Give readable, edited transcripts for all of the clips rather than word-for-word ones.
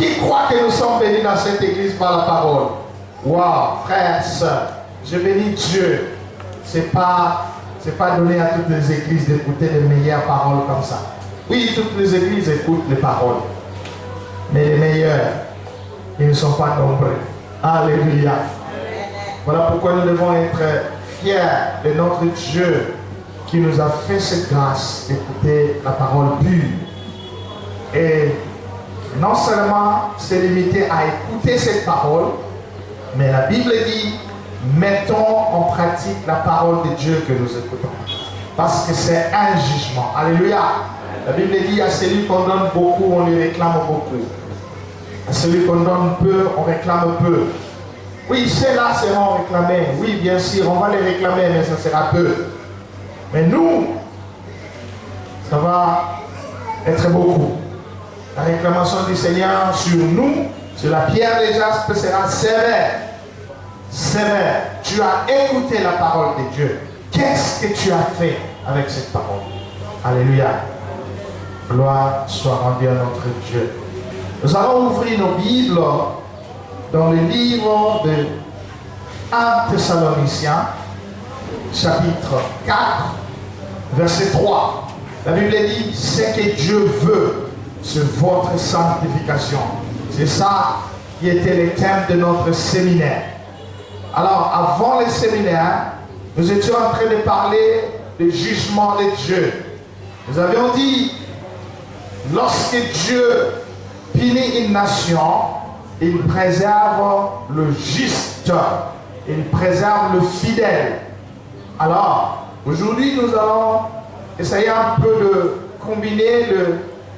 Qui croit que nous sommes bénis dans cette église par la parole? Waouh, frères, sœurs, je bénis Dieu. C'est pas donné à toutes les églises d'écouter les meilleures paroles comme ça. Oui, toutes les églises écoutent les paroles. Mais les meilleurs, ils ne sont pas nombreux. Alléluia. Voilà pourquoi nous devons être fiers de notre Dieu qui nous a fait cette grâce d'écouter la parole pure. Et non seulement se limiter à écouter cette parole, mais la Bible dit, mettons en pratique la parole de Dieu que nous écoutons. Parce que c'est un jugement. Alléluia. La Bible dit, à celui qu'on donne beaucoup, on lui réclame beaucoup. À celui qu'on donne peu, on réclame peu. Oui, ceux-là seront réclamés. Oui, bien sûr, on va les réclamer, mais ça sera peu. Mais nous, ça va être beaucoup. La réclamation du Seigneur sur nous, sur la pierre des jaspes, sera sévère. Sévère. Tu as écouté la parole de Dieu. Qu'est-ce que tu as fait avec cette parole? Alléluia. Gloire soit rendue à notre Dieu. Nous allons ouvrir nos Bibles dans le livre de 1 Thessaloniciens, chapitre 4, verset 3. La Bible dit, ce que Dieu veut, c'est votre sanctification. C'est ça qui était le thème de notre séminaire. Alors, avant le séminaire, nous étions en train de parler du jugement de Dieu. Nous avions dit, lorsque Dieu punit une nation, il préserve le juste, il préserve le fidèle. Alors, aujourd'hui, nous allons essayer un peu de combiner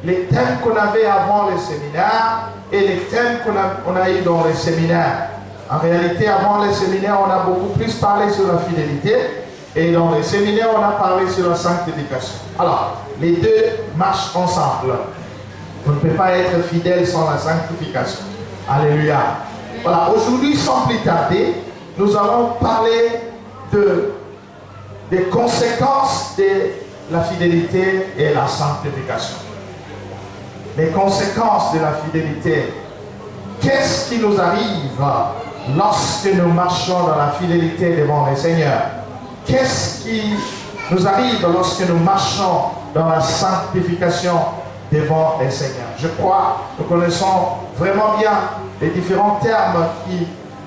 les thèmes qu'on avait avant le séminaire et les thèmes qu'on a eu dans le séminaire. En réalité, avant le séminaire, on a beaucoup plus parlé sur la fidélité et dans le séminaire, on a parlé sur la sanctification. Alors, les deux marchent ensemble. On ne peut pas être fidèle sans la sanctification. Alléluia. Voilà, aujourd'hui, sans plus tarder, nous allons parler des conséquences de la fidélité et la sanctification. Les conséquences de la fidélité. Qu'est-ce qui nous arrive lorsque nous marchons dans la fidélité devant le Seigneur? Qu'est-ce qui nous arrive lorsque nous marchons dans la sanctification devant le Seigneur? Je crois que nous connaissons vraiment bien les différents termes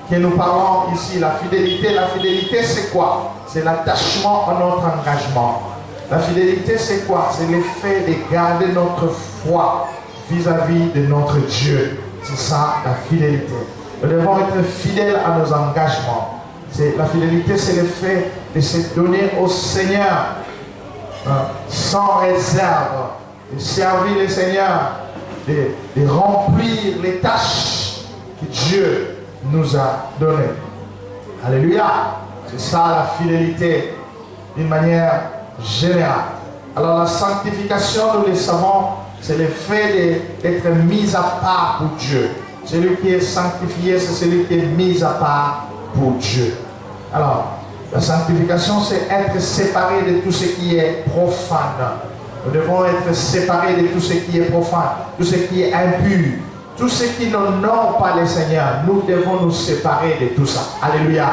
que nous parlons ici. La fidélité c'est quoi? C'est l'attachement à notre engagement. La fidélité c'est quoi? C'est le fait de garder notre foi vis-à-vis de notre Dieu. C'est ça la fidélité. Nous devons être fidèles à nos engagements. La fidélité c'est le fait de se donner au Seigneur sans réserve, de servir le Seigneur, de remplir les tâches que Dieu nous a données. Alléluia. C'est ça la fidélité d'une manière générale. Alors la sanctification, nous le savons, c'est le fait d'être mis à part pour Dieu. Celui qui est sanctifié, c'est celui qui est mis à part pour Dieu. Alors, la sanctification, c'est être séparé de tout ce qui est profane. Nous devons être séparés de tout ce qui est profane, tout ce qui est impur, tout ce qui n'honore pas le Seigneur. Nous devons nous séparer de tout ça. Alléluia.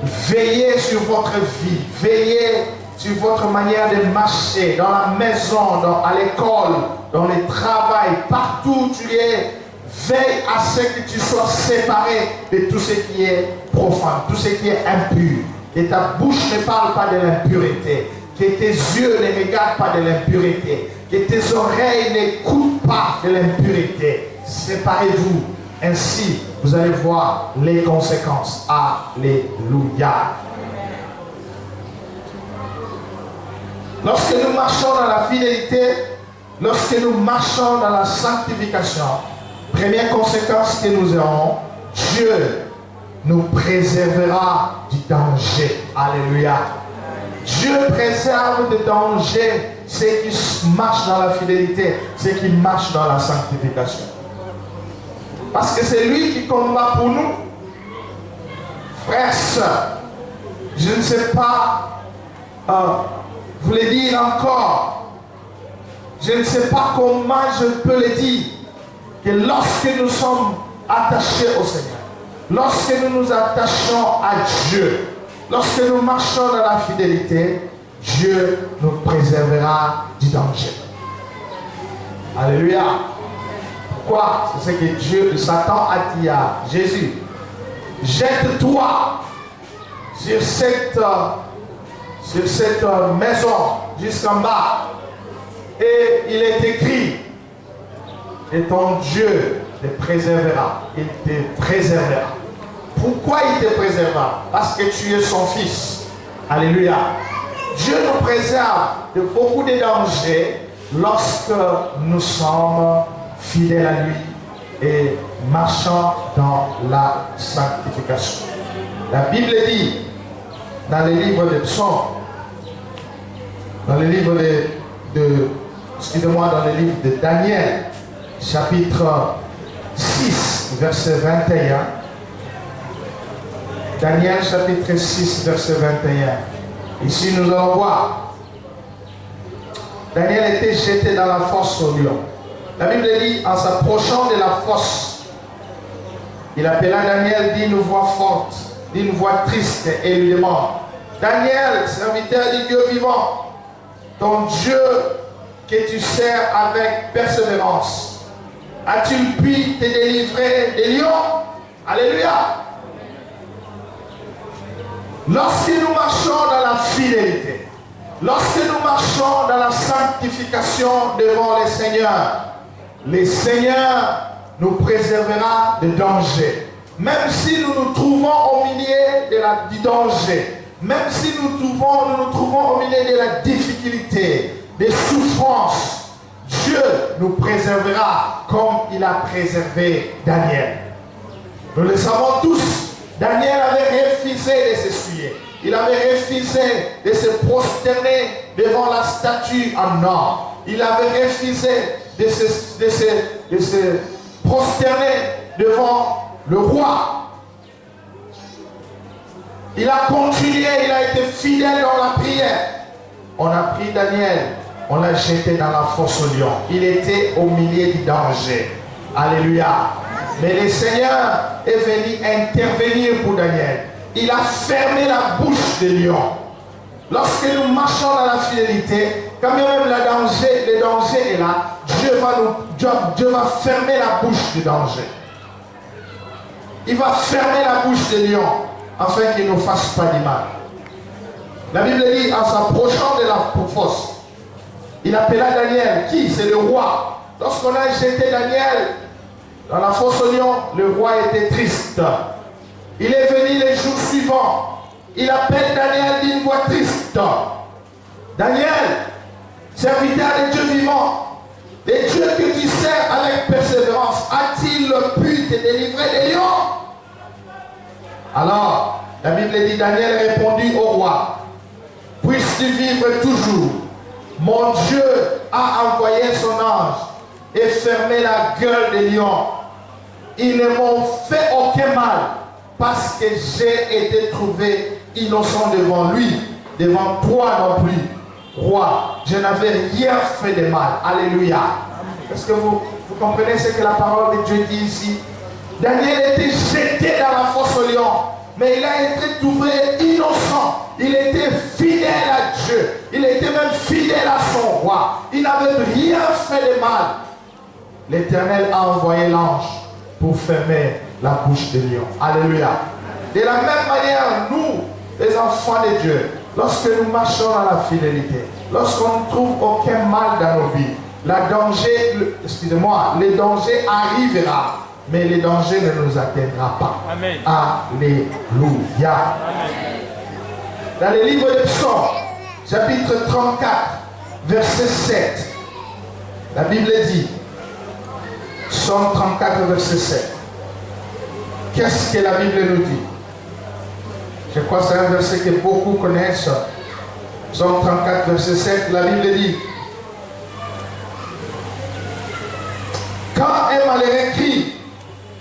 Veillez sur votre vie, veillez sur votre manière de marcher, dans la maison, à l'école, dans le travail, partout où tu es. Veille à ce que tu sois séparé de tout ce qui est profane, tout ce qui est impur. Que ta bouche ne parle pas de l'impureté. Que tes yeux ne regardent pas de l'impureté. Que tes oreilles n'écoutent pas de l'impureté. Séparez-vous. Ainsi, vous allez voir les conséquences. Alléluia. Lorsque nous marchons dans la fidélité, lorsque nous marchons dans la sanctification, première conséquence que nous aurons, Dieu nous préservera du danger. Alléluia. Dieu préserve du danger ceux qui marchent dans la fidélité, ceux qui marchent dans la sanctification. Parce que c'est lui qui combat pour nous. Frères, sœurs, je ne sais pas vous le dire encore. Je ne sais pas comment je peux le dire. Que que lorsque nous sommes attachés au Seigneur, lorsque nous nous attachons à Dieu, lorsque nous marchons dans la fidélité, Dieu nous préservera du danger. Alléluia. Pourquoi? C'est ce que Dieu, Satan a dit à Jésus. Jette-toi sur cette maison jusqu'en bas. Et il est écrit, et ton Dieu te préservera. Il te préservera. Pourquoi il te préservera? Parce que tu es son fils. Alléluia. Dieu nous préserve de beaucoup de dangers lorsque nous sommes fidèles à lui et marchons dans la sanctification. La Bible dit dans le livre de Psaumes, dans le livre dans le livre de Daniel, chapitre 6, verset 21. Daniel, chapitre 6, verset 21. Ici, nous allons voir. Daniel était jeté dans la fosse au lion. La Bible dit, en s'approchant de la fosse, il appela Daniel d'une voix forte, d'une voix triste, et lui demande, Daniel, serviteur du Dieu vivant, ton Dieu que tu sers avec persévérance, a-t-il pu te délivrer des lions? Alléluia. Lorsque nous marchons dans la fidélité, lorsque nous marchons dans la sanctification devant le Seigneur nous préservera de danger. Même si nous nous trouvons au milieu du danger, même si nous nous trouvons au milieu de la difficulté, des souffrances, Dieu nous préservera comme il a préservé Daniel. Nous le savons tous, Daniel avait refusé de s'essuyer. Il avait refusé de se prosterner devant la statue en or. Il avait refusé de se prosterner devant le roi. Il a continué, il a été fidèle dans la prière. On a pris Daniel, on l'a jeté dans la fosse au lion. Il était au milieu du danger. Alléluia. Mais le Seigneur est venu intervenir pour Daniel. Il a fermé la bouche des lions. Lorsque nous marchons dans la fidélité, quand même le danger est là, Dieu va fermer la bouche du danger. Il va fermer la bouche des lions afin qu'ils ne nous fassent pas du mal. La Bible dit, en s'approchant de la fosse, il appela Daniel. Qui? C'est le roi. Lorsqu'on a jeté Daniel dans la fosse au lion, le roi était triste. Il est venu les jours suivants. Il appelle Daniel d'une voix triste. Daniel, serviteur de Dieu vivant, le Dieu que tu sers avec persévérance, a-t-il pu te délivrer des lions? Alors, la Bible dit, Daniel répondit au roi, puisses-tu vivre toujours? Mon Dieu a envoyé son ange et fermé la gueule des lions. Ils ne m'ont fait aucun mal parce que j'ai été trouvé innocent devant lui, devant toi non plus. Roi, je n'avais rien fait de mal. Alléluia. Est-ce que vous comprenez ce que la parole de Dieu dit ici? Daniel était jeté dans la fosse au lion, mais il a été trouvé innocent. Il était fidèle à Dieu. Il était même fidèle à son roi. Il n'avait rien fait de mal. L'Éternel a envoyé l'ange pour fermer la bouche des lions. Alléluia. De la même manière, nous, les enfants de Dieu, lorsque nous marchons dans la fidélité, lorsqu'on ne trouve aucun mal dans nos vies, le danger arrivera, mais le danger ne nous atteindra pas. Amen. Alléluia. Amen. Dans le livre de Psaumes, chapitre 34, verset 7, la Bible dit, Psaume 34, verset 7. Qu'est-ce que la Bible nous dit? Je crois que c'est un verset que beaucoup connaissent. Psaume 34, verset 7, la Bible dit, quand un malheureux crie,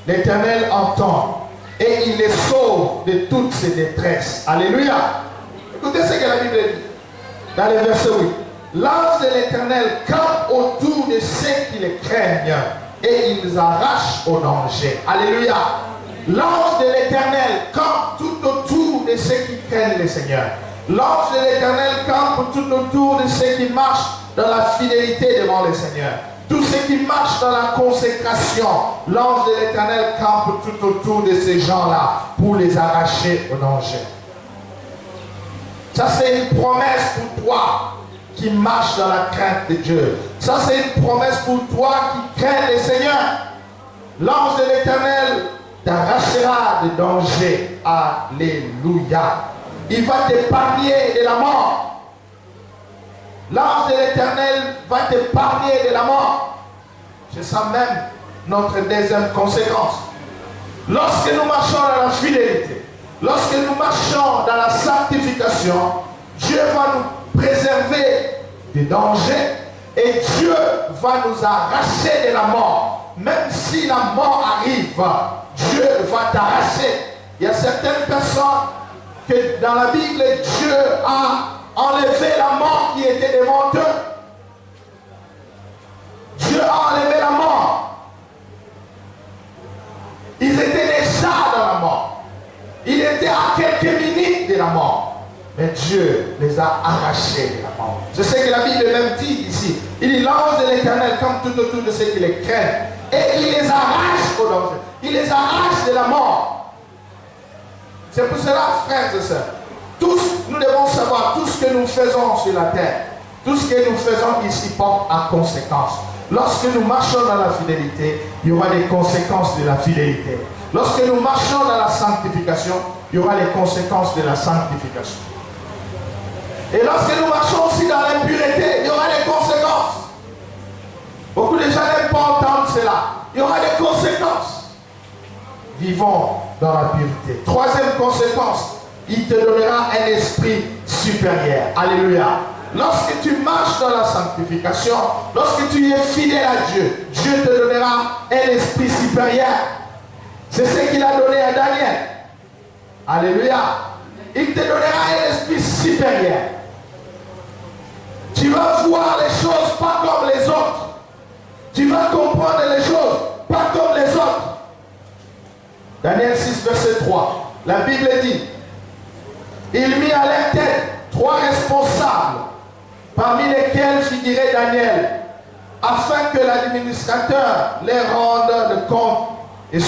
l'Éternel entend et il les sauve de toutes ses détresses. Alléluia. Écoutez ce que la Bible dit dans le verset 8. L'ange de l'Éternel campe autour de ceux qui le craignent et ils arrachent au danger. Alléluia. L'ange de l'Éternel campe tout autour de ceux qui craignent le Seigneur. L'ange de l'Éternel campe tout autour de ceux qui marchent dans la fidélité devant le Seigneur. Tous ceux qui marchent dans la consécration, l'ange de l'Éternel campe tout autour de ces gens-là pour les arracher au danger. Ça, c'est une promesse pour toi qui marche dans la crainte de Dieu. Ça, c'est une promesse pour toi qui craint le Seigneur. L'ange de l'Éternel t'arrachera de danger. Alléluia. Il va t'épargner de la mort. L'ange de l'Éternel va t'épargner de la mort. C'est ça même notre deuxième conséquence. Lorsque nous marchons dans la fidélité, lorsque nous marchons dans la sanctification, Dieu va nous préserver des dangers et Dieu va nous arracher de la mort. Même si la mort arrive, Dieu va t'arracher. Il y a certaines personnes que dans la Bible, Dieu a enlevé la mort qui était devant eux. Dieu a enlevé la mort. Ils étaient déjà dans la mort. Ils étaient à quelques minutes de la mort. Mais Dieu les a arrachés de la mort. Je sais que la Bible même dit ici, il dit l'ange de l'Éternel comme tout autour de ceux qui les craignent. Et il les arrache au danger. Il les arrache de la mort. C'est pour cela, frères et sœurs, tous, nous devons savoir, tout ce que nous faisons sur la terre, tout ce que nous faisons ici porte à conséquence. Lorsque nous marchons dans la fidélité, il y aura des conséquences de la fidélité. Lorsque nous marchons dans la sanctification, il y aura les conséquences de la sanctification. Et lorsque nous marchons aussi dans l'impureté, il y aura des conséquences. Beaucoup de gens n'aiment pas entendre cela. Il y aura des conséquences. Vivons dans la pureté. Troisième conséquence, il te donnera un esprit supérieur. Alléluia. Lorsque tu marches dans la sanctification, lorsque tu es fidèle à Dieu, Dieu te donnera un esprit supérieur. C'est ce qu'il a donné à Daniel. Alléluia. Il te donnera un esprit supérieur. Tu vas voir les choses pas comme les autres. Tu vas comprendre les choses pas comme les autres. Daniel 6, verset 3. La Bible dit, il mit à leur tête 3 responsables, parmi lesquels figurait Daniel, afin que l'administrateur leur rende le compte et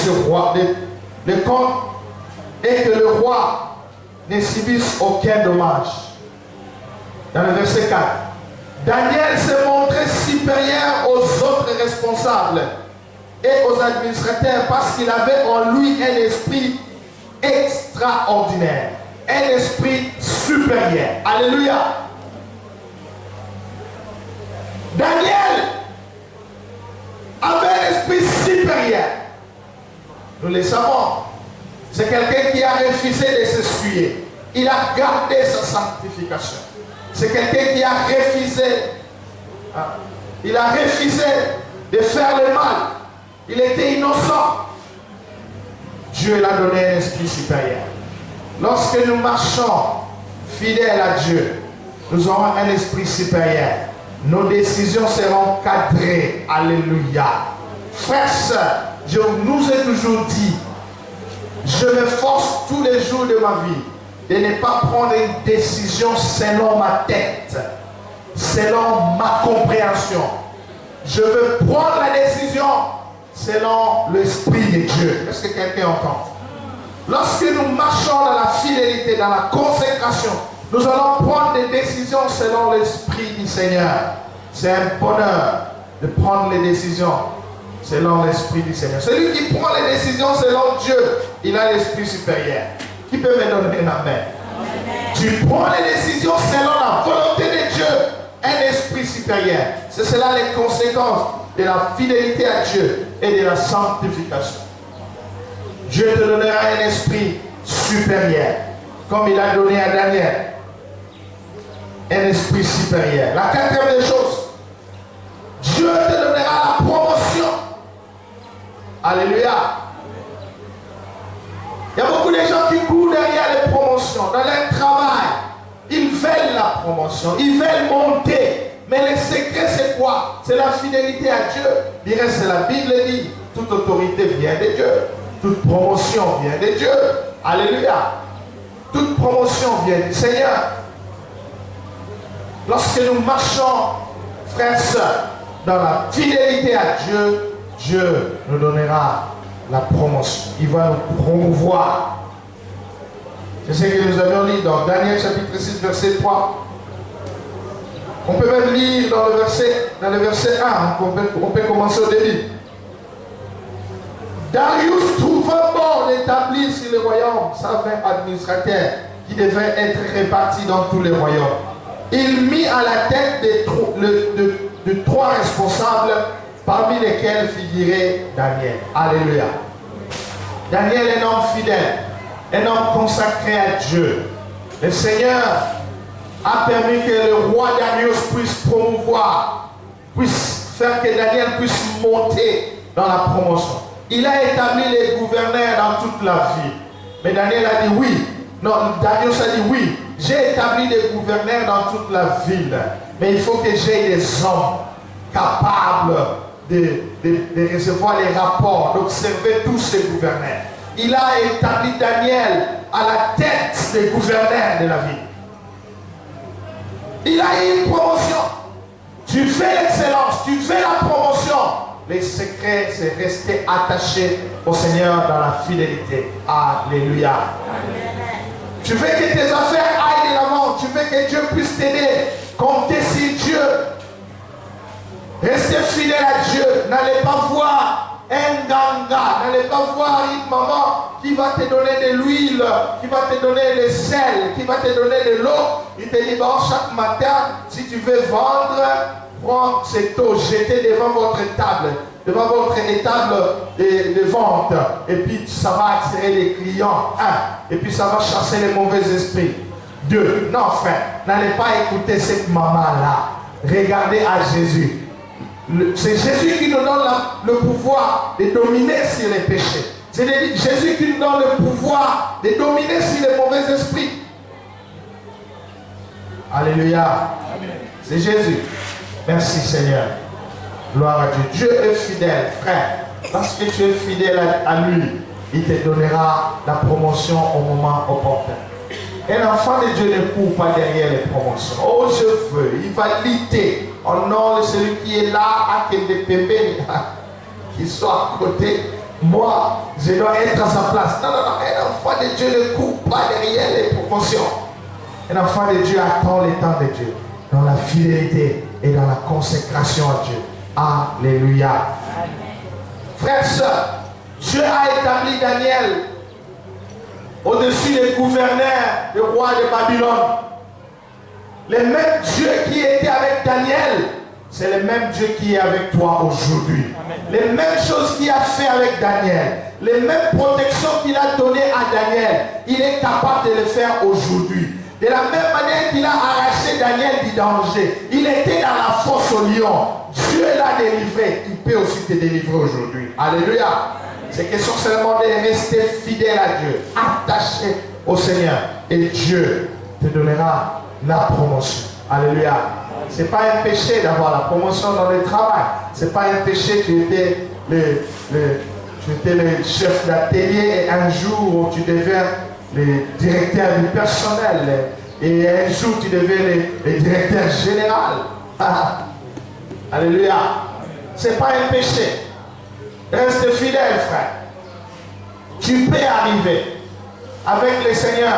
et que le roi ne subisse aucun dommage. Dans le verset 4, Daniel s'est montré supérieur aux autres responsables et aux administrateurs parce qu'il avait en lui un esprit extraordinaire, un esprit supérieur. Alléluia. Daniel avait un esprit supérieur. Nous le savons. C'est quelqu'un qui a refusé de s'essuyer. Il a gardé sa sanctification. C'est quelqu'un qui a refusé. Il a refusé de faire le mal. Il était innocent. Dieu l'a donné un esprit supérieur. Lorsque nous marchons fidèles à Dieu, nous aurons un esprit supérieur. Nos décisions seront cadrées. Alléluia. Frères, sœurs, je nous ai toujours dit, je me force tous les jours de ma vie de ne pas prendre une décision selon ma tête, selon ma compréhension. Je veux prendre la décision selon l'Esprit de Dieu. Est-ce que quelqu'un entend? Lorsque nous marchons dans la fidélité, dans la consécration, nous allons prendre des décisions selon l'Esprit du Seigneur. C'est un bonheur de prendre les décisions selon l'Esprit du Seigneur. Celui qui prend les décisions selon Dieu, il a l'Esprit supérieur. Qui peut me donner un amen? Tu prends les décisions selon la volonté de Dieu, un esprit supérieur. C'est cela les conséquences de la fidélité à Dieu et de la sanctification. Dieu te donnera un esprit supérieur, comme il a donné à Daniel. Un esprit supérieur. La quatrième des choses, Dieu te donnera la promotion. Alléluia. Il y a beaucoup de gens qui courent derrière les promotions. Dans leur travail, ils veulent la promotion. Ils veulent monter. Mais le secret, c'est quoi? C'est la fidélité à Dieu. Il reste, la Bible dit, toute autorité vient de Dieu. Toute promotion vient de Dieu. Alléluia. Toute promotion vient du Seigneur. Lorsque nous marchons, frères et sœurs, dans la fidélité à Dieu, Dieu nous donnera la promotion. Il va nous promouvoir. C'est ce que nous avions lu dans Daniel chapitre 6, verset 3. On peut même lire dans le verset 1. On peut commencer au début. Darius trouva bon d'établir sur le royaume 120 administrateurs qui devaient être répartis dans tous les royaumes. Il mit à la tête de 3 responsables, parmi lesquels figurait Daniel. Alléluia. Daniel est un homme fidèle, un homme consacré à Dieu. Le Seigneur a permis que le roi Darius puisse promouvoir, puisse faire que Daniel puisse monter dans la promotion. Il a établi les gouverneurs dans toute la ville. Mais Daniel a dit oui. Non, Darius a dit oui. J'ai établi des gouverneurs dans toute la ville. Mais il faut que j'ai des hommes capables de recevoir les rapports, d'observer tous ces gouverneurs. Il a établi Daniel à la tête des gouverneurs de la ville. Il a eu une promotion. Tu fais l'excellence, tu fais la promotion. Les secrets, c'est rester attaché au Seigneur dans la fidélité. Alléluia. Amen. Tu veux que tes affaires aillent de l'avant. Tu veux que Dieu puisse t'aider. Comptez sur Dieu. Restez fidèle à Dieu. N'allez pas voir un ganga. N'allez pas voir une maman qui va te donner de l'huile, qui va te donner le sel, qui va te donner de l'eau. Il te dit, bon, chaque matin, si tu veux vendre, prends cette eau, jetez devant votre table, devant votre étable de vente. Et puis, ça va attirer les clients. 1. Et puis, ça va chasser les mauvais esprits. 2. Non, frère, n'allez pas écouter cette maman-là. Regardez à Jésus. C'est Jésus qui nous donne le pouvoir de dominer sur les péchés. C'est Jésus qui nous donne le pouvoir de dominer sur les mauvais esprits. Alléluia. C'est Jésus. Merci Seigneur. Gloire à Dieu. Dieu est fidèle, frère. Parce que tu es fidèle à lui, il te donnera la promotion au moment opportun. Un enfant de Dieu ne court pas derrière les promotions. Oh, je veux. Il va lutter. Oh non, celui qui est là, à des pépés, qu'il soit à côté. Moi, je dois être à sa place. Non, non, non. Un enfant de Dieu ne court pas derrière les promotions. Un enfant de Dieu attend le temps de Dieu. Dans la fidélité et dans la consécration à Dieu. Alléluia. Frères et sœurs, Dieu a établi Daniel au-dessus des gouverneurs du roi de Babylone. Le même Dieu qui était avec Daniel, c'est le même Dieu qui est avec toi aujourd'hui. Les mêmes choses qu'il a fait avec Daniel, les mêmes protections qu'il a données à Daniel, il est capable de les faire aujourd'hui. De la même manière qu'il a arraché Daniel du danger, il était dans la fosse au lion. Dieu l'a délivré, il peut aussi te délivrer aujourd'hui. Alléluia. C'est question seulement de rester fidèle à Dieu, attaché au Seigneur. Et Dieu te donnera la promotion. Alléluia. Ce n'est pas un péché d'avoir la promotion dans le travail. Ce n'est pas un péché, tu étais le chef d'atelier et un jour tu deviens le directeur du personnel. Et un jour tu deviens le directeur général. Alléluia. Ce n'est pas un péché. Reste fidèle, frère. Tu peux arriver avec le Seigneur.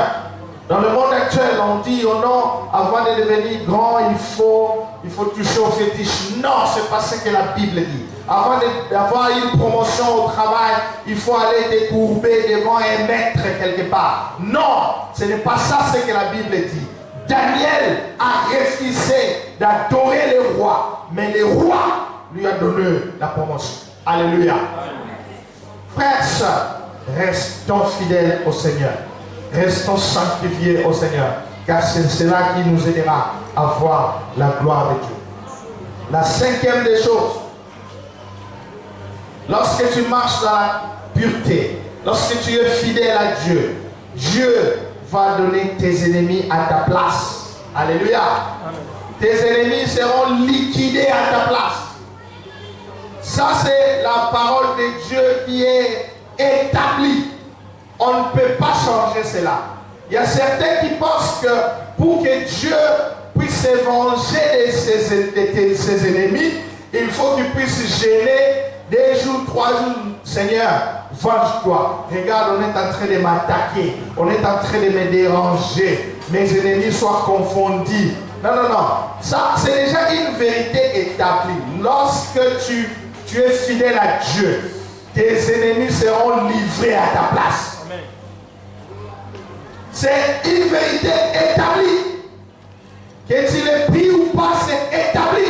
Dans le monde actuel, on dit, oh non, avant de devenir grand, il faut toucher au fétiche. Non, ce n'est pas ce que la Bible dit. Avant d'avoir une promotion au travail, il faut aller te courber devant un maître quelque part. Non, ce n'est pas ça ce que la Bible dit. Daniel a refusé d'adorer le roi, mais le roi lui a donné la promotion. Alléluia. Frères et sœurs, restons fidèles au Seigneur. Restons sanctifiés au Seigneur. Car c'est cela qui nous aidera à voir la gloire de Dieu. La 5e des choses. Lorsque tu marches dans la pureté, lorsque tu es fidèle à Dieu, Dieu va donner tes ennemis à ta place. Alléluia. tes ennemis seront liquidés à ta place. Ça, c'est la parole de Dieu qui est établie. On ne peut pas changer cela. Il y a certains qui pensent que pour que Dieu puisse se venger de ses ennemis, il faut qu'il puisse gêner 2 jours, 3 jours. Seigneur, venge-toi. Regarde, on est en train de m'attaquer. On est en train de me déranger. Mes ennemis soient confondus. Non, non, non. Ça, c'est déjà une vérité établie. Lorsque tu es fidèle à Dieu, tes ennemis seront livrés à ta place. C'est une vérité établie. Que tu le pries ou pas, c'est établi.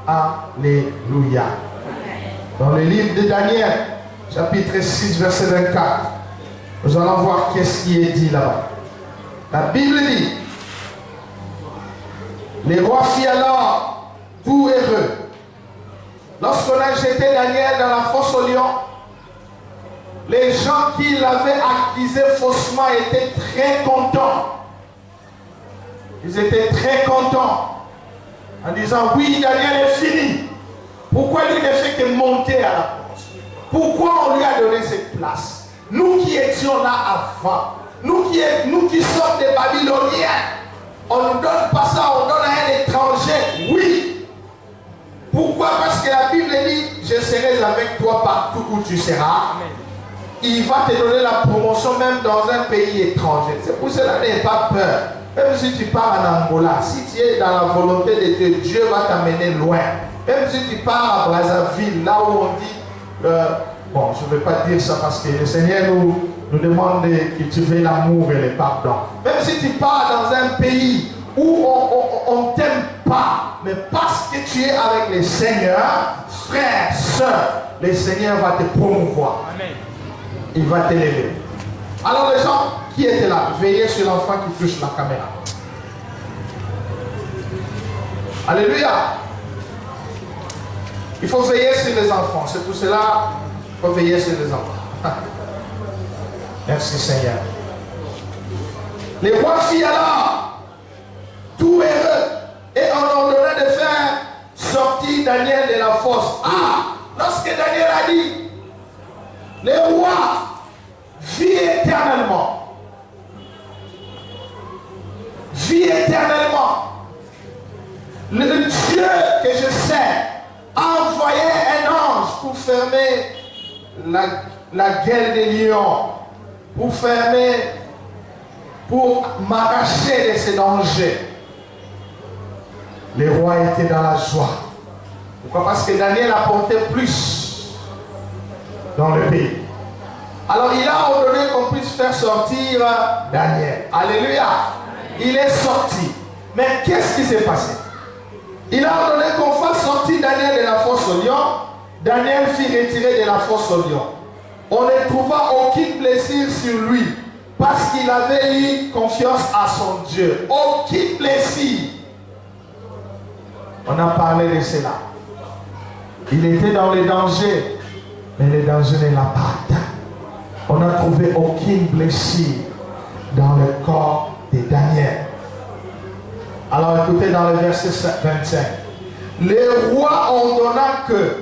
Alléluia. Dans le livre de Daniel, chapitre 6, verset 24, nous allons voir qu'est-ce qui est dit là-bas. La Bible dit, les rois firent alors tout heureux. Lorsqu'on a jeté Daniel dans la fosse au lion, les gens qui l'avaient accusé faussement étaient très contents. Ils étaient très contents en disant, oui, Daniel est fini. Pourquoi lui ne fait que monter à la porte? Pourquoi on lui a donné cette place? Nous qui étions là avant, nous qui sommes des Babyloniens, on ne nous donne pas ça, on donne à un étranger. Oui. Pourquoi? Parce que la Bible dit, je serai avec toi partout où tu seras. Amen. Il va te donner la promotion même dans un pays étranger. C'est pour cela, n'aie pas peur. Même si tu pars en Angola, si tu es dans la volonté de Dieu, Dieu va t'amener loin. Même si tu pars à Brazzaville, là où on dit, bon, je ne vais pas dire ça parce que le Seigneur nous demande de cultiver l'amour et le pardon. Même si tu pars dans un pays où on ne t'aime pas, mais parce que tu es avec le Seigneur, frère, soeur, le Seigneur va te promouvoir. Amen. Il va t'élever. Alors les gens qui étaient là, veillez sur l'enfant qui touche la caméra. Alléluia. Il faut veiller sur les enfants. C'est pour cela qu'il faut veiller sur les enfants. Merci Seigneur. Les rois firent alors tout heureux et on ordonna de faire sortir Daniel de la fosse. Lorsque Daniel a dit, les rois vivent éternellement. Vie éternellement. Le Dieu que je sais a envoyé un ange pour fermer la gueule des lions, pour m'arracher de ces dangers. Les rois étaient dans la joie. Pourquoi? Parce que Daniel apportait plus dans le pays. Alors il a ordonné qu'on puisse faire sortir Daniel. Alléluia. Il est sorti. Mais qu'est-ce qui s'est passé? Il a ordonné qu'on fasse sortir Daniel de la fosse au lion. Daniel fut retiré de la fosse au lion. On ne trouva aucune blessure sur lui parce qu'il avait eu confiance à son Dieu. Aucune blessure. On a parlé de cela. Il était dans les dangers, mais le danger ne l'a pas atteint. On n'a trouvé aucune blessure dans le corps de Daniel. Alors écoutez dans le verset 25. Le roi ordonna que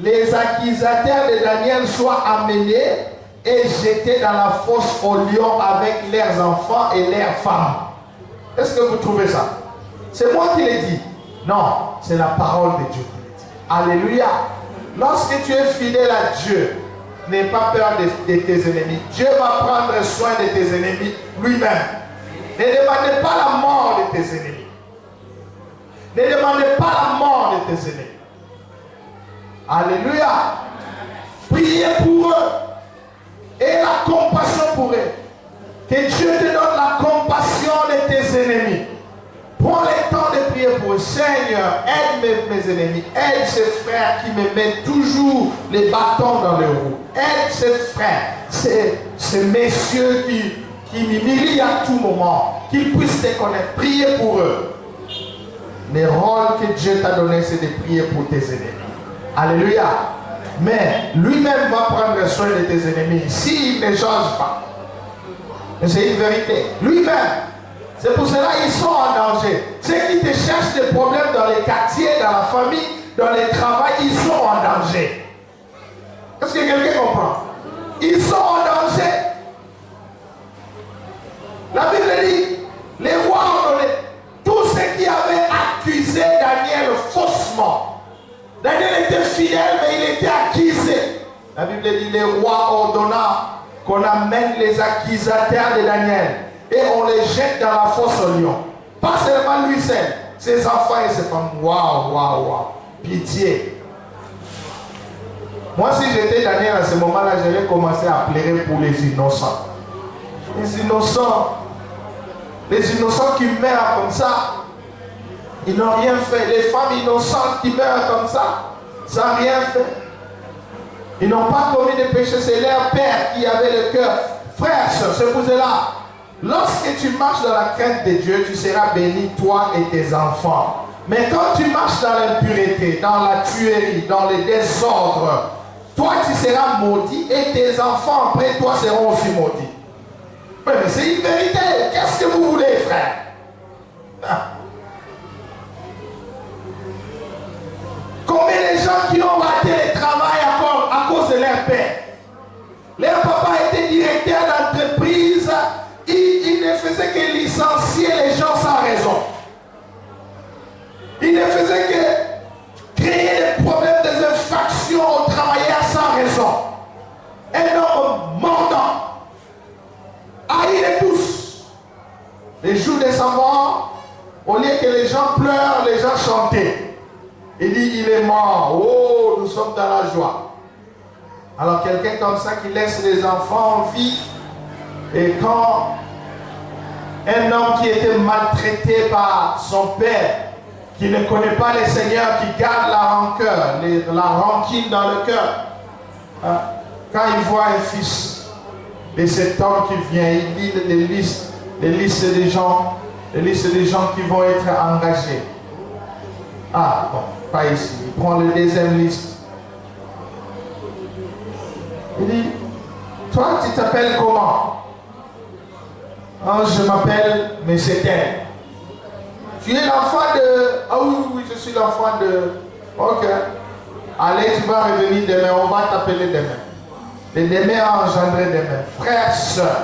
les accusateurs de Daniel soient amenés et jetés dans la fosse aux lions avec leurs enfants et leurs femmes. Est-ce que vous trouvez ça? C'est moi qui l'ai dit? Non, c'est la parole de Dieu qui l'ai dit. Alléluia. Lorsque tu es fidèle à Dieu, n'aie pas peur de tes ennemis. Dieu va prendre soin de tes ennemis lui-même. Ne demandez pas la mort de tes ennemis. Ne demandez pas la mort de tes ennemis. Alléluia. Priez pour eux. Et la compassion pour eux. Que Dieu te donne la compassion de tes ennemis. Prends le temps de prier pour eux. Seigneur, aide mes ennemis. Aide ces frères qui me mettent toujours les bâtons dans les roues. Aide ces frères, ces messieurs qui m'humilient à tout moment. Qu'ils puissent te connaître. Priez pour eux. Le rôle que Dieu t'a donné, c'est de prier pour tes ennemis. Alléluia. Mais lui-même va prendre soin de tes ennemis s'il ne change pas. Mais c'est une vérité. Lui-même. C'est pour cela qu'ils sont en danger. Ceux qui te cherchent des problèmes dans les quartiers, dans la famille, dans les travaux, ils sont en danger. Est-ce que quelqu'un comprend? Ils sont en danger. La Bible dit, les rois ont donné tous ceux qui avaient accusé Daniel faussement. Daniel était fidèle, mais il était accusé. La Bible dit, les rois ordonnant qu'on amène les accusateurs de Daniel et on les jette dans la fosse au lion. Pas seulement lui seul, ses enfants et ses femmes. Waouh, waouh, waouh. Pitié. Moi, si j'étais Daniel à ce moment-là, j'allais commencer à pleurer pour les innocents. Les innocents qui meurent comme ça, ils n'ont rien fait. Les femmes innocentes qui meurent comme ça, sans rien fait. Ils n'ont pas commis de péché, c'est leur père qui avait le cœur. Frère, soeur, c'est pour cela. Lorsque tu marches dans la crainte de Dieu, tu seras béni, toi et tes enfants. Mais quand tu marches dans l'impureté, dans la tuerie, dans le désordre, toi tu seras maudit et tes enfants après toi seront aussi maudits. Mais c'est une vérité. Qu'est-ce que vous voulez, frère? Combien de gens qui ont raté le travail à cause de leur père? Leur papa était directeur d'entreprise, il ne faisait que licencier les gens sans raison. Il ne faisait que créer des problèmes, des infractions aux travailleurs sans raison. Un homme mordant, haï de tous. Les jours de sa mort, au lieu que les gens pleurent, les gens chantaient. Il dit, il est mort. Oh, nous sommes dans la joie. Alors quelqu'un comme ça qui laisse les enfants en vie, et quand un homme qui était maltraité par son père, qui ne connaît pas le Seigneur, qui garde la rancœur, la rancune dans le cœur, quand il voit un fils de cet homme qui vient, il lit les listes des gens qui vont être engagés. Ah, bon, pas ici. Il prend le deuxième liste. Il dit, toi, tu t'appelles comment? Oh, je m'appelle Monsieur Tel. Tu es l'enfant de... Ah oui, oui, je suis l'enfant de... Ok. Allez, tu vas revenir demain, on va t'appeler demain. Le demain a engendré demain. Frère, soeur,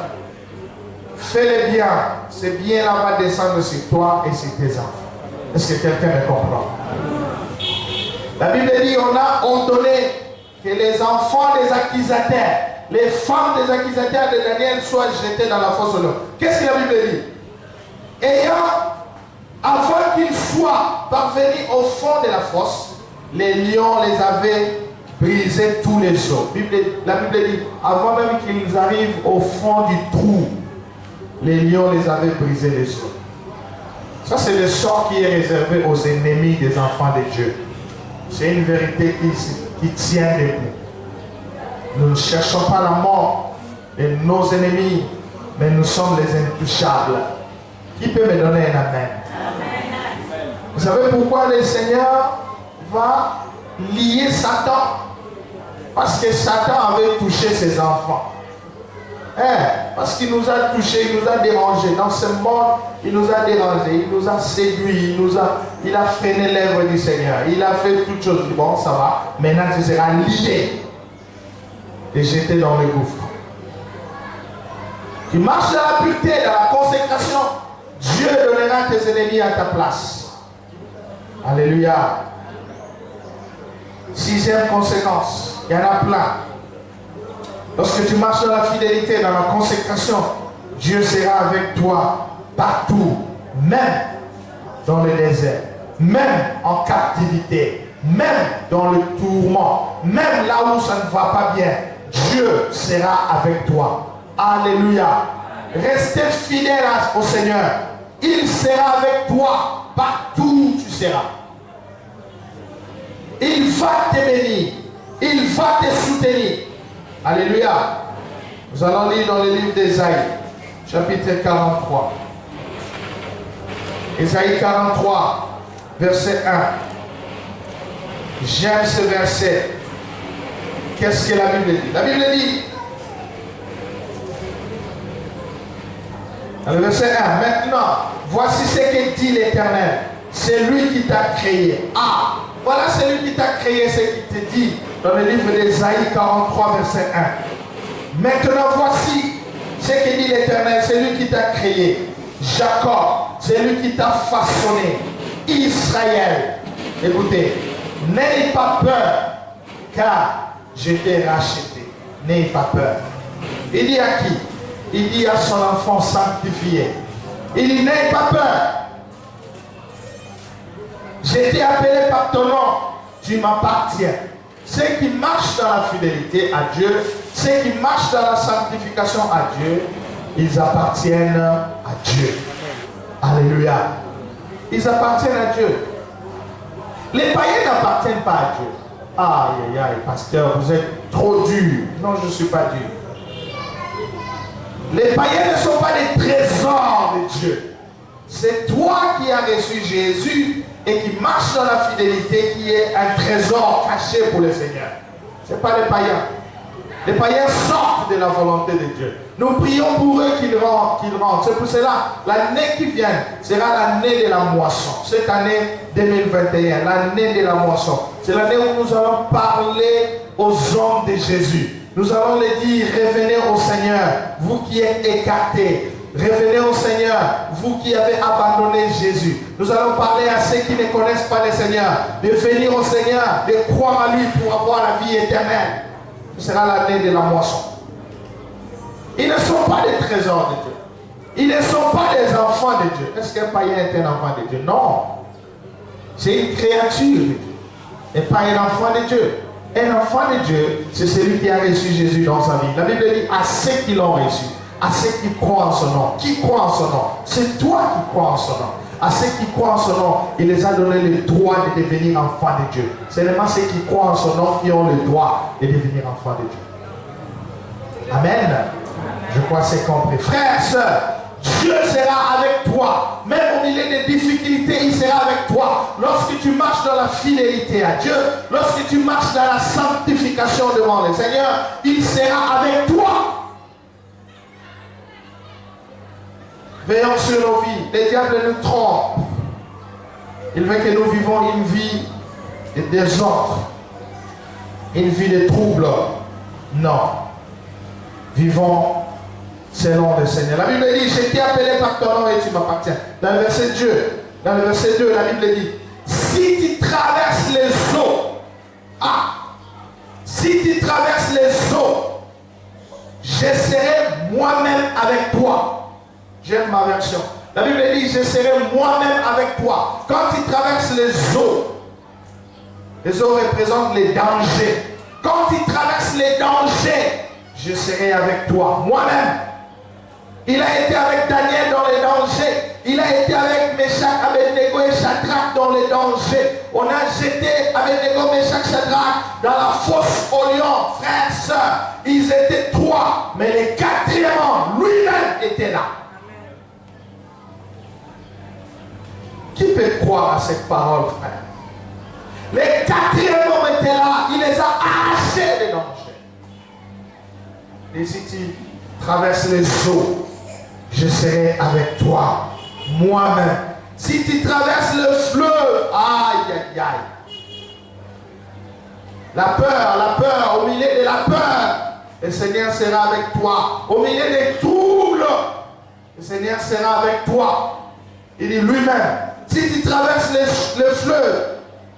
fais-le bien. Ce bien-là va descendre sur toi et sur tes enfants. Est-ce que quelqu'un me comprend? La Bible dit, on a ordonné que les enfants des accusateurs, les femmes des accusateurs de Daniel soient jetées dans la fosse au lion. Qu'est-ce que la Bible dit? Avant qu'ils soient parvenus au fond de la fosse, les lions les avaient brisé tous les os. La Bible dit, avant même qu'ils arrivent au fond du trou, les lions les avaient brisé les os. Ça, c'est le sort qui est réservé aux ennemis des enfants de Dieu. C'est une vérité qui tient debout. Nous ne cherchons pas la mort de nos ennemis, mais nous sommes les intouchables. Qui peut me donner un amen? Vous savez pourquoi le Seigneur va lier Satan? Parce que Satan avait touché ses enfants. Parce qu'il nous a touchés, il nous a dérangés. Dans ce monde, il nous a dérangés, il nous a séduits, il a freiné l'œuvre du Seigneur. Il a fait toutes choses. Bon, ça va. Maintenant, tu seras lié et jeté dans le gouffre. Tu marches dans la pureté, dans la consécration. Dieu donnera tes ennemis à ta place. Alléluia. 6e conséquence. Il y en a plein. Lorsque tu marches dans la fidélité, dans la consécration, Dieu sera avec toi partout, même dans le désert, même en captivité, même dans le tourment, même là où ça ne va pas bien. Dieu sera avec toi. Alléluia. Restez fidèle au Seigneur. Il sera avec toi partout où tu seras. Il va te bénir. Il va te soutenir. Alléluia. Nous allons lire dans le livre d'Ésaïe, chapitre 43. Ésaïe 43, verset 1. J'aime ce verset. Qu'est-ce que la Bible dit? La Bible dit, Dans le verset 1, maintenant, voici ce que dit l'Éternel. C'est lui qui t'a créé. Ah, voilà celui qui t'a créé, ce qu'il te dit dans le livre d'Ésaïe 43, verset 1. Maintenant, voici ce que dit l'Éternel, c'est lui qui t'a créé. Jacob, c'est lui qui t'a façonné. Israël, écoutez, n'ayez pas peur, car je t'ai racheté. N'ayez pas peur. Il dit à qui? Il dit à son enfant sanctifié. Il dit, n'ayez pas peur. J'ai été appelé par ton nom, tu m'appartiens. Ceux qui marchent dans la fidélité à Dieu, ceux qui marchent dans la sanctification à Dieu, ils appartiennent à Dieu. Alléluia. Ils appartiennent à Dieu. Les païens n'appartiennent pas à Dieu. Aïe, aïe, aïe, pasteur, vous êtes trop dur. Non, je ne suis pas dur. Les païens ne sont pas des trésors de Dieu. C'est toi qui as reçu Jésus et qui marche dans la fidélité, qui est un trésor caché pour le Seigneur. Ce n'est pas les païens. Les païens sortent de la volonté de Dieu. Nous prions pour eux qu'ils rentrent. C'est pour cela, l'année qui vient sera l'année de la moisson. Cette année 2021, l'année de la moisson. C'est l'année où nous allons parler aux hommes de Jésus. Nous allons leur dire, revenez au Seigneur, vous qui êtes écartés. Revenez au Seigneur, vous qui avez abandonné Jésus. Nous allons parler à ceux qui ne connaissent pas le Seigneur, de venir au Seigneur, de croire à lui pour avoir la vie éternelle. Ce sera l'année de la moisson. Ils ne sont pas des trésors de Dieu. Ils ne sont pas des enfants de Dieu. Est-ce qu'un païen est un enfant de Dieu? Non. C'est une créature de Dieu. Et pas un enfant de Dieu. Un enfant de Dieu, c'est celui qui a reçu Jésus dans sa vie. La Bible dit à ceux qui l'ont reçu, à ceux qui croient en son nom. Qui croit en son nom? C'est toi qui crois en son nom. À ceux qui croient en son nom, il les a donné le droit de devenir enfants de Dieu. Seulement ceux qui croient en son nom qui ont le droit de devenir enfants de Dieu. Amen. Je crois que c'est compris. Frères et sœurs, Dieu sera avec toi. Même au milieu des difficultés, il sera avec toi. Lorsque tu marches dans la fidélité à Dieu, lorsque tu marches dans la sanctification devant le Seigneur, il sera avec toi. Veillons sur nos vies. Le diable nous trompe. Il veut que nous vivons une vie de désordre, une vie de trouble. Non. Vivons selon le Seigneur. La Bible dit, je t'ai appelé par ton nom et tu m'appartiens. Dans le verset 2, la Bible dit, si tu traverses les eaux, si tu traverses les eaux, je serai moi-même avec toi. J'aime ma version. La Bible dit, je serai moi-même avec toi. Quand tu traverses les eaux représentent les dangers. Quand tu traverses les dangers, je serai avec toi, moi-même. Il a été avec Daniel dans les dangers. Il a été avec Meshach, Abednego et Shadrach dans les dangers. On a jeté Abednego, Meshach, Shadrach dans la fosse au lion. Frères et sœurs, ils étaient trois. Mais le quatrième homme, lui-même, était là. Qui peut croire à cette parole, frère? Le quatrième homme était là. Il les a arrachés des dangers. Et si tu traverses les eaux, je serai avec toi, moi-même. Si tu traverses le fleuve, aïe, aïe, aïe. La peur, au milieu de la peur, le Seigneur sera avec toi. Au milieu des troubles, le Seigneur sera avec toi. Il dit lui-même, si tu traverses le fleuve,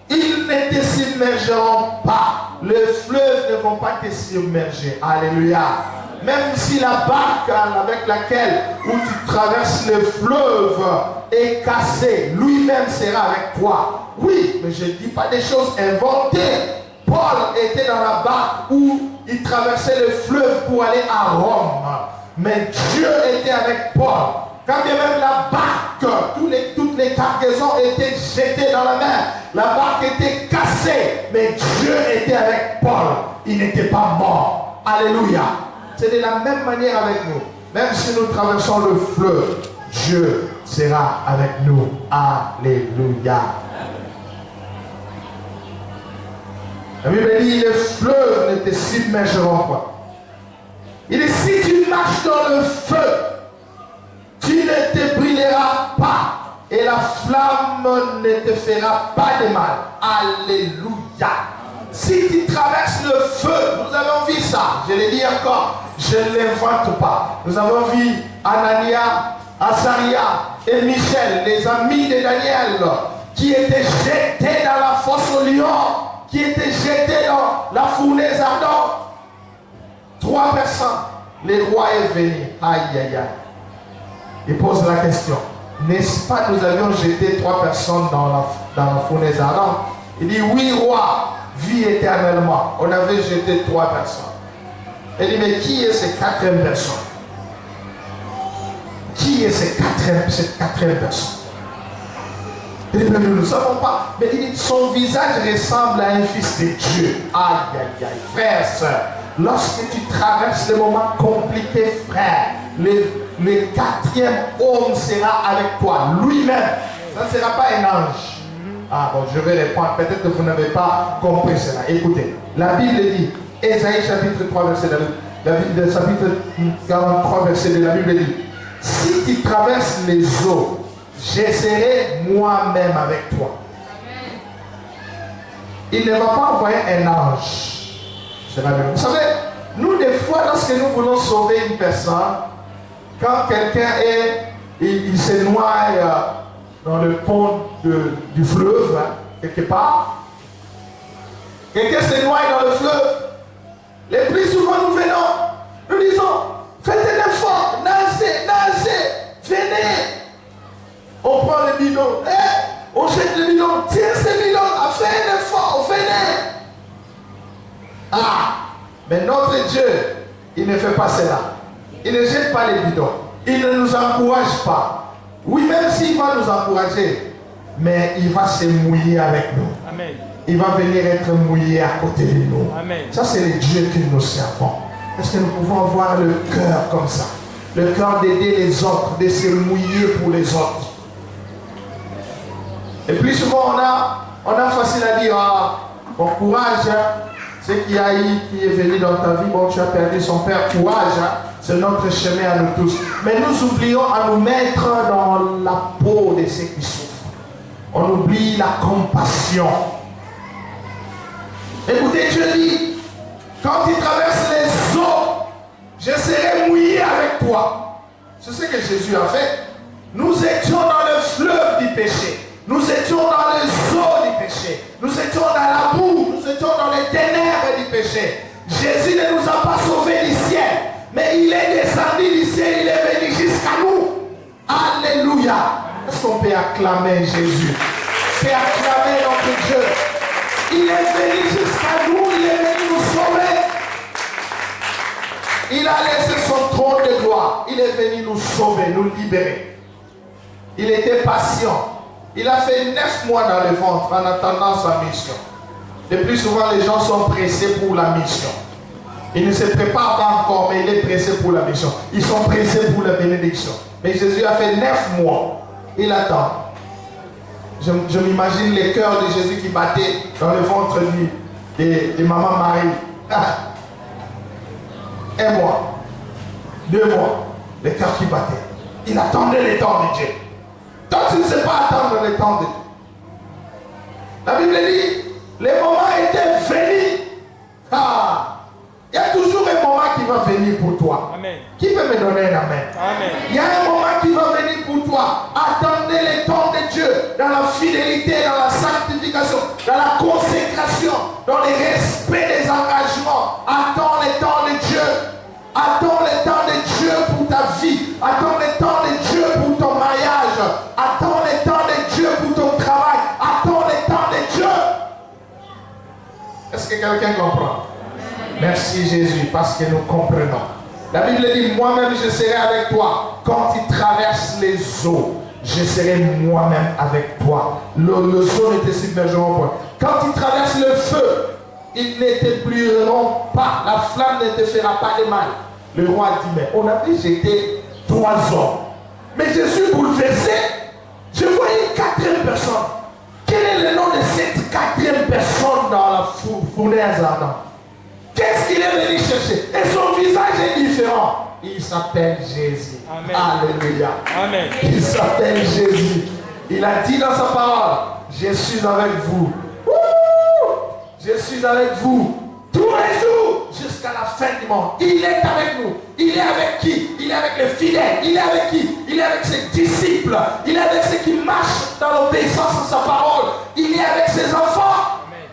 ils ne te submergeront pas. Les fleuves ne vont pas te submerger. Alléluia. Même si la barque avec laquelle où tu traverses le fleuve est cassée, lui-même sera avec toi. Oui, mais je ne dis pas des choses inventées. Paul était dans la barque où il traversait le fleuve pour aller à Rome. Mais Dieu était avec Paul. Quand bien même la barque, toutes les cargaisons étaient jetées dans la mer. La barque était cassée, mais Dieu était avec Paul. Il n'était pas mort. Alléluia. C'est de la même manière avec nous. Même si nous traversons le fleuve, Dieu sera avec nous. Alléluia. La Bible dit, les fleuves ne te submergeront pas. Il dit, si tu marches dans le feu, tu tu ne te brûleras pas et la flamme ne te fera pas de mal. Alléluia. Si tu traverses le feu, nous avons vu ça, je le dis encore, je ne l'invente pas. Nous avons vu Anania, Azaria et Michel, les amis de Daniel, qui étaient jetés dans la fosse au lion, qui étaient jetés dans la fournaise ardente. 3 personnes. Le roi est venu. Aïe, aïe, aïe. Il pose la question. N'est-ce pas nous avions jeté 3 personnes dans la fournaise ardente? Il dit, oui, roi, vis éternellement. On avait jeté 3 personnes. Il dit, mais qui est cette 4e personne? Qui est cette quatrième personne? Il dit, mais nous ne savons pas. Mais il dit, son visage ressemble à un fils de Dieu. Aïe, aïe, aïe. Frère, sœur, lorsque tu traverses des moments compliqués, frère, le 4e homme sera avec toi, lui-même. Ça ne sera pas un ange. Ah bon, je vais répondre. Peut-être que vous n'avez pas compris cela. Écoutez, la Bible dit, Ésaïe chapitre 3, verset de la Bible, chapitre 43, verset de la Bible dit, si tu traverses les eaux, je serai moi-même avec toi. Il ne va pas envoyer un ange. Vous savez, nous des fois, lorsque nous voulons sauver une personne, quand quelqu'un il se noie dans le pont du fleuve, hein, quelque part, quelqu'un se noie dans le fleuve, les plus souvent nous venons, nous disons, faites un effort, nagez, venez. On prend le bidon, on jette le bidon, tiens ce bidon, fais un effort, venez. Ah, mais notre Dieu, il ne fait pas cela. Il ne jette pas les bidons. Il ne nous encourage pas. Oui, même s'il va nous encourager, mais il va se mouiller avec nous. Amen. Il va venir être mouillé à côté de nous. Amen. Ça, c'est le Dieu que nous servons. Est-ce que nous pouvons avoir le cœur comme ça? Le cœur d'aider les autres, de se mouiller pour les autres. Et puis souvent, on a facile à dire, bon courage, ce qui est venu dans ta vie, bon tu as perdu son père, courage, c'est notre chemin à nous tous. Mais nous oublions à nous mettre dans la peau de ceux qui souffrent. On oublie la compassion. Écoutez, Dieu dit, quand tu traverses les eaux, je serai mouillé avec toi. C'est ce que Jésus a fait. Nous étions dans le fleuve du péché. Nous étions dans les eaux du péché. Nous étions dans la boue. Nous étions dans les ténèbres du péché. Jésus ne nous a pas sauvés du ciel. Mais il est descendu du ciel. Il est venu jusqu'à nous. Alléluia. Est-ce qu'on peut acclamer Jésus? On peut acclamer notre Dieu. Il est venu jusqu'à nous. Il est venu nous sauver. Il a laissé son trône de gloire. Il est venu nous sauver, nous libérer. Il était patient. Il a fait 9 mois dans le ventre en attendant sa mission. Le plus souvent, les gens sont pressés pour la mission. Ils ne se préparent pas encore, mais il est pressé pour la mission. Ils sont pressés pour la bénédiction. Mais Jésus a fait 9 mois. Il attend. Je m'imagine les cœurs de Jésus qui battaient dans le ventre de maman Marie. 1 mois, 2 mois, les cœurs qui battaient. Il attendait le temps de Dieu. Toi, tu ne sais pas attendre le temps de Dieu. La Bible dit, les moments étaient venus. Il y a toujours un moment qui va venir pour toi. Amen. Qui peut me donner un amen? Amen. Il y a un moment qui va venir pour toi. Attendez le temps de Dieu dans la fidélité, dans la sanctification, dans la consécration, dans le respect des engagements. Attends le temps de Dieu. Attends le temps de Dieu pour ta vie. Attends le temps de Dieu pour ton mariage. Attends le temps de Dieu pour ton travail. Attends le temps de Dieu. Est-ce que quelqu'un comprend? Merci Jésus, parce que nous comprenons. La Bible dit, moi-même je serai avec toi. Quand tu traverses les eaux, je serai moi-même avec toi. Les eaux ne te submergeront pas. Quand tu traverses le feu, ils ne te brûleront pas. La flamme ne te fera pas de mal. Le roi dit, mais on avait jeté 3 hommes. Mais je suis bouleversé. Je vois une 4e personne. Quel est le nom de cette 4e personne dans la fournaise ardente? Qu'est-ce qu'il est venu chercher? Et son visage est différent. Il s'appelle Jésus. Amen. Alléluia. Amen. Il s'appelle Jésus. Il a dit dans sa parole, je suis avec vous. Je suis avec vous tous les jours jusqu'à la fin du monde. Il est avec nous. Il est avec qui? Il est avec les fidèles. Il est avec qui? Il est avec ses disciples. Il est avec ceux qui marchent dans l'obéissance de sa parole. Il est avec ses enfants. Amen.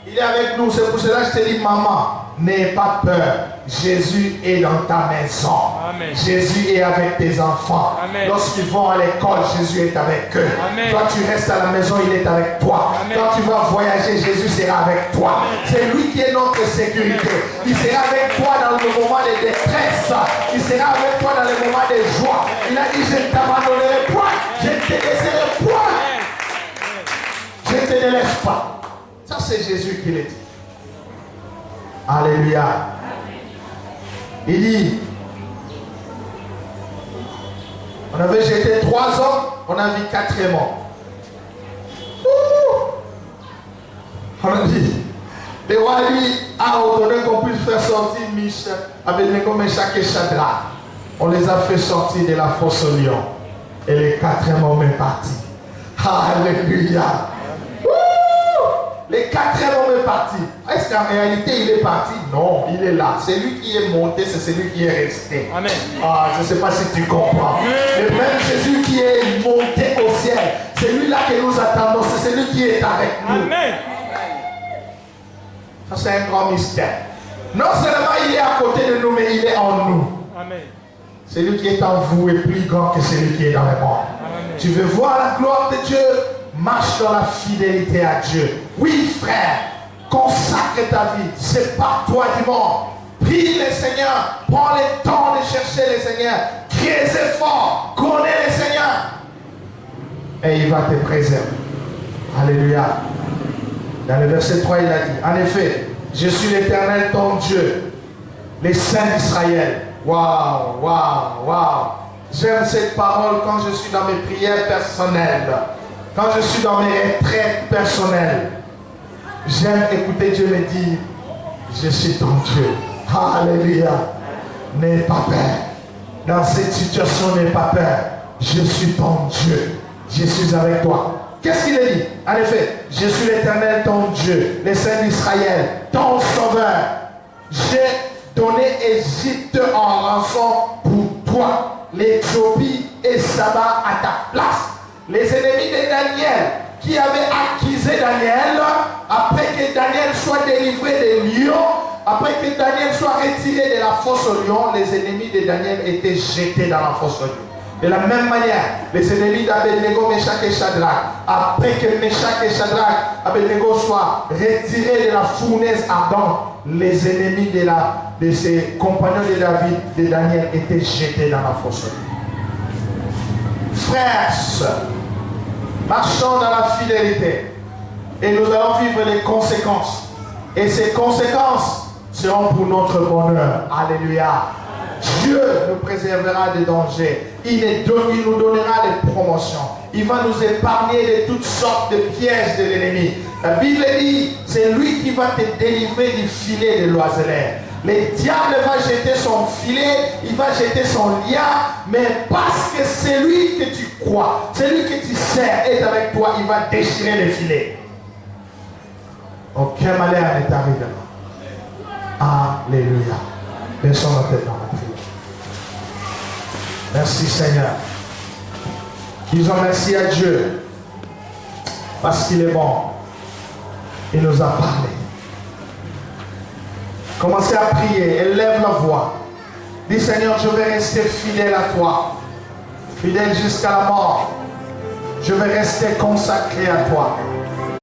Il est avec nous. C'est pour cela que je te dis, maman, n'aie pas peur. Jésus est dans ta maison. Amen. Jésus est avec tes enfants. Amen. Lorsqu'ils vont à l'école, Jésus est avec eux. Amen. Toi, tu restes à la maison, il est avec toi. Amen. Quand tu vas voyager, Jésus sera avec toi. C'est lui qui est notre sécurité. Il sera avec toi dans le moment de détresse. Il sera avec toi dans les moments de joie. Il a dit, je ne t'abandonnerai point. Je ne te laisserai point. Je ne te délaisse pas. Ça, c'est Jésus qui l'a dit. Alléluia. Il dit, on avait jeté 3 hommes, on a vu 4e homme. On a dit, le roi lui a ordonné qu'on puisse faire sortir Michel, Abednego, Meshach et Shadrach. On les a fait sortir de la fosse au lion. Et le 4e homme est parti. Alléluia. Le 4e homme est parti. Est-ce qu'en réalité il est parti? Non, il est là. C'est lui qui est monté, c'est celui qui est resté. Amen. Ah, je ne sais pas si tu comprends. Le même Jésus qui est monté au ciel, c'est lui là que nous attendons, c'est celui qui est avec nous. Amen. Ça c'est un grand mystère. Non seulement il est à côté de nous, mais il est en nous. Amen. Celui qui est en vous est plus grand que celui qui est dans le monde. Amen. Tu veux voir la gloire de Dieu? Marche dans la fidélité à Dieu. Oui, frère, consacre ta vie. Sépare toi du monde. Prie le Seigneur. Prends le temps de chercher le Seigneur. Crie fort. Connais le Seigneur. Et il va te préserver. Alléluia. Dans le verset 3, il a dit, en effet, je suis l'Éternel ton Dieu, les saints d'Israël. Waouh, waouh, waouh. J'aime cette parole quand je suis dans mes prières personnelles. Quand je suis dans mes retraites personnelles, j'aime écouter Dieu me dire, je suis ton Dieu. Alléluia. N'aie pas peur. Dans cette situation, n'aie pas peur. Je suis ton Dieu. Je suis avec toi. Qu'est-ce qu'il a dit? En effet, je suis l'Éternel ton Dieu, les saints d'Israël, ton sauveur. J'ai donné Égypte en rançon pour toi, l'Éthiopie et Saba à ta place. Les ennemis de Daniel qui avaient accusé Daniel, après que Daniel soit délivré des lions, après que Daniel soit retiré de la fosse aux lions, les ennemis de Daniel étaient jetés dans la fosse aux lions. De la même manière, les ennemis d'Abednego, Meshach et Shadrach, après que Meshach et Shadrach, Abednego soient retirés de la fournaise ardente, les ennemis de ses compagnons de David, de Daniel, étaient jetés dans la fosse aux lions. Frères, sœurs, marchons dans la fidélité et nous allons vivre les conséquences. Et ces conséquences seront pour notre bonheur. Alléluia. Dieu nous préservera des dangers. Il nous donnera des promotions. Il va nous épargner de toutes sortes de pièges de l'ennemi. La Bible dit, c'est lui qui va te délivrer du filet de l'oiseleur. Le diable va jeter son filet, il va jeter son lien, mais parce que c'est lui que tu crois, c'est lui que tu sers est avec toi, il va déchirer le filet. Aucun malheur n'est arrivé. Alléluia. Baissons notre tête dans la prière. Merci Seigneur. Disons merci à Dieu parce qu'il est bon. Il nous a parlé. Commencez à prier, élève la voix. Dis Seigneur, je vais rester fidèle à toi. Fidèle jusqu'à la mort. Je vais rester consacré à toi.